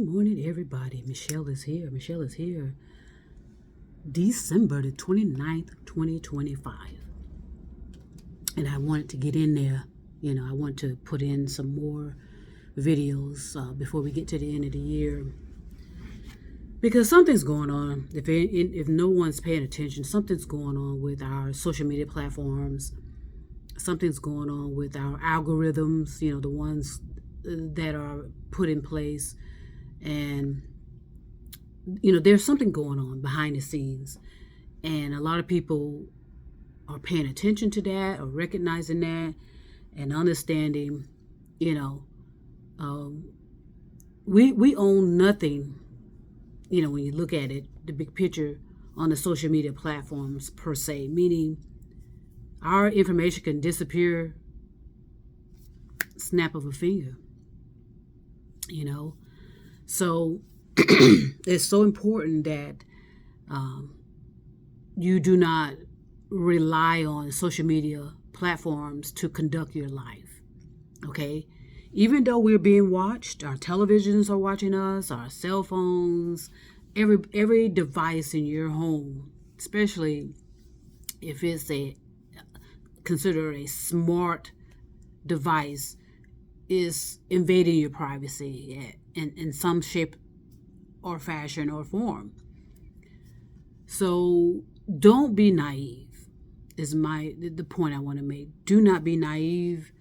morning, everybody. Michelle is here. December the 29th, 2025. And I wanted to get in there. I want to put in some more videos before we get to the end of the year. Because something's going on. If no one's paying attention, something's going on with our social media platforms. Something's going on with our algorithms, the ones that are put in place. And, there's something going on behind the scenes. And a lot of people are paying attention to that or recognizing that and understanding, we own nothing, when you look at it, the big picture on the social media platforms per se, meaning our information can disappear snap of a finger, So it's so important that you do not rely on social media platforms to conduct your life, okay? Even though we're being watched, our televisions are watching us, our cell phones, every device in your home, especially if it's considered a smart device, is invading your privacy in some shape or fashion or form. So don't be naive is the point I want to make. Do not be naive.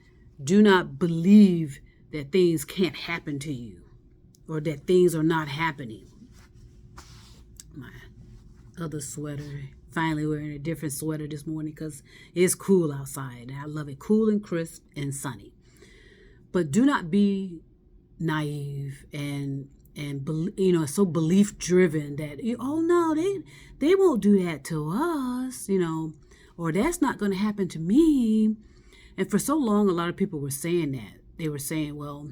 Do not believe that things can't happen to you or that things are not happening. My other sweater, finally wearing a different sweater this morning because it's cool outside and I love it, cool and crisp and sunny. But do not be naive and so belief driven that they won't do that to us, or that's not going to happen to me. And for so long, a lot of people were saying that. They were saying, well,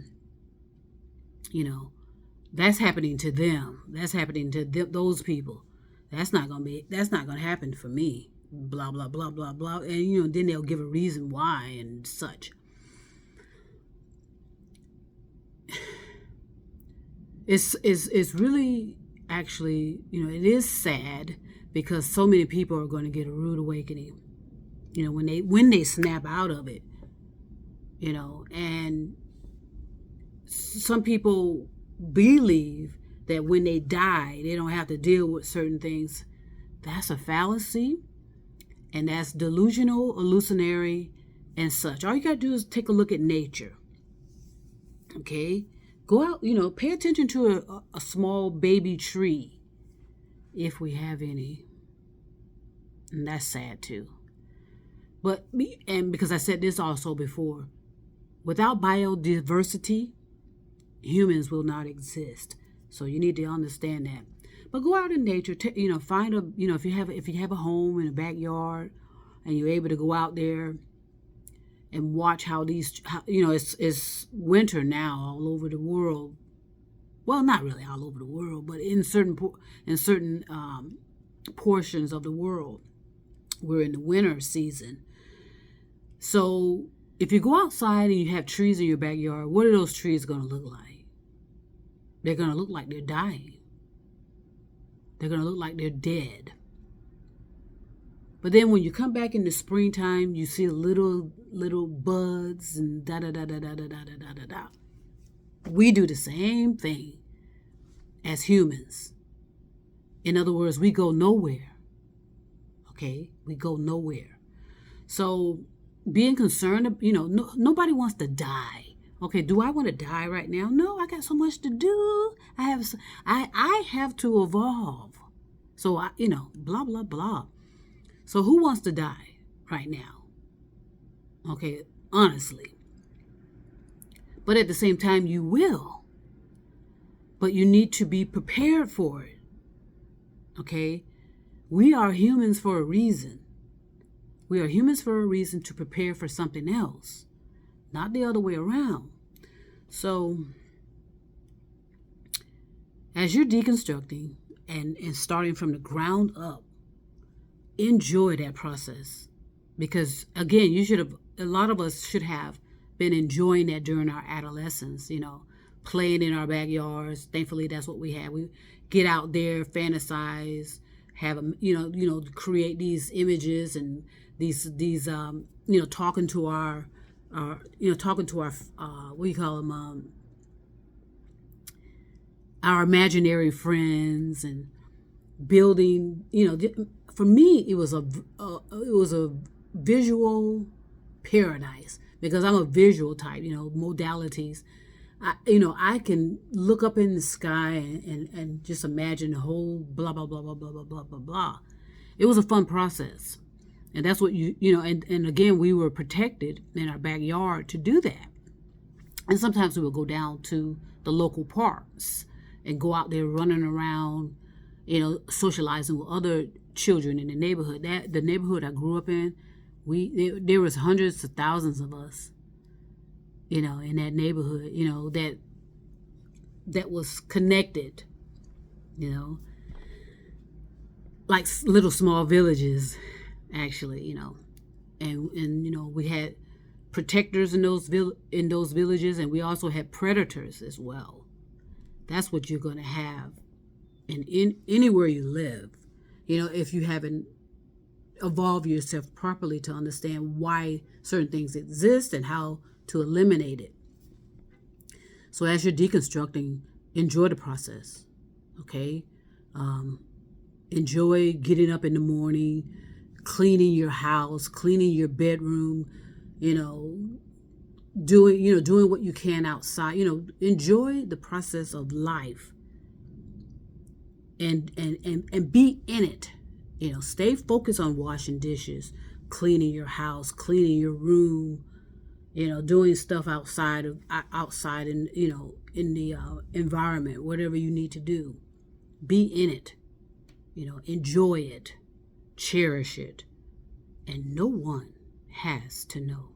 that's happening to them. That's happening to those people. That's not going to happen for me. Blah, blah, blah, blah, blah. And, then they'll give a reason why and such. It's really actually, it is sad because so many people are going to get a rude awakening, when they snap out of it, and some people believe that when they die, they don't have to deal with certain things. That's a fallacy, and that's delusional, hallucinatory, and such. All you got to do is take a look at nature, okay? Go out, pay attention to a small baby tree, if we have any. And that's sad too. And because I said this also before, without biodiversity, humans will not exist. So you need to understand that. But go out in nature, find if you have a home in a backyard and you're able to go out there and watch how it's winter now all over the world. Well, not really all over the world, but in certain portions of the world, we're in the winter season. So if you go outside and you have trees in your backyard, what are those trees going to look like? They're going to look like they're dying. They're going to look like they're dead. But then when you come back in the springtime, you see little buds and da-da-da-da-da-da-da-da-da-da. We do the same thing as humans. In other words, we go nowhere. Okay? We go nowhere. So being concerned, nobody wants to die. Okay, do I want to die right now? No, I got so much to do. I have to evolve. So, blah, blah, blah. So who wants to die right now? Okay, honestly. But at the same time, you will. But you need to be prepared for it. Okay? We are humans for a reason. We are humans for a reason to prepare for something else. Not the other way around. So, as you're deconstructing and starting from the ground up, enjoy that process. Because, again, a lot of us should have been enjoying that during our adolescence, playing in our backyards. Thankfully, that's what we had. We get out there, fantasize, have a create these images and these talking to our what do you call them, our imaginary friends, and building. For me, it was a visual paradise because I'm a visual type. Modalities. I can look up in the sky and just imagine the whole blah blah blah blah blah blah blah blah blah. It was a fun process, and that's what and again, we were protected in our backyard to do that. And sometimes we would go down to the local parks and go out there running around, socializing with other children in the neighborhood. The neighborhood I grew up in, there was hundreds of thousands of us, in that neighborhood, that was connected, like little small villages, actually, and we had protectors in those villages, and we also had predators as well. That's what you're going to have in anywhere you live, if you haven't evolved yourself properly to understand why certain things exist and how to eliminate it. So as you're deconstructing, enjoy the process, okay? Enjoy getting up in the morning, cleaning your house, cleaning your bedroom, doing what you can outside. Enjoy the process of life, and be in it. Stay focused on washing dishes, cleaning your house, cleaning your room, doing stuff outside in in the environment, whatever you need to do. Be in it, enjoy it, cherish it, and no one has to know.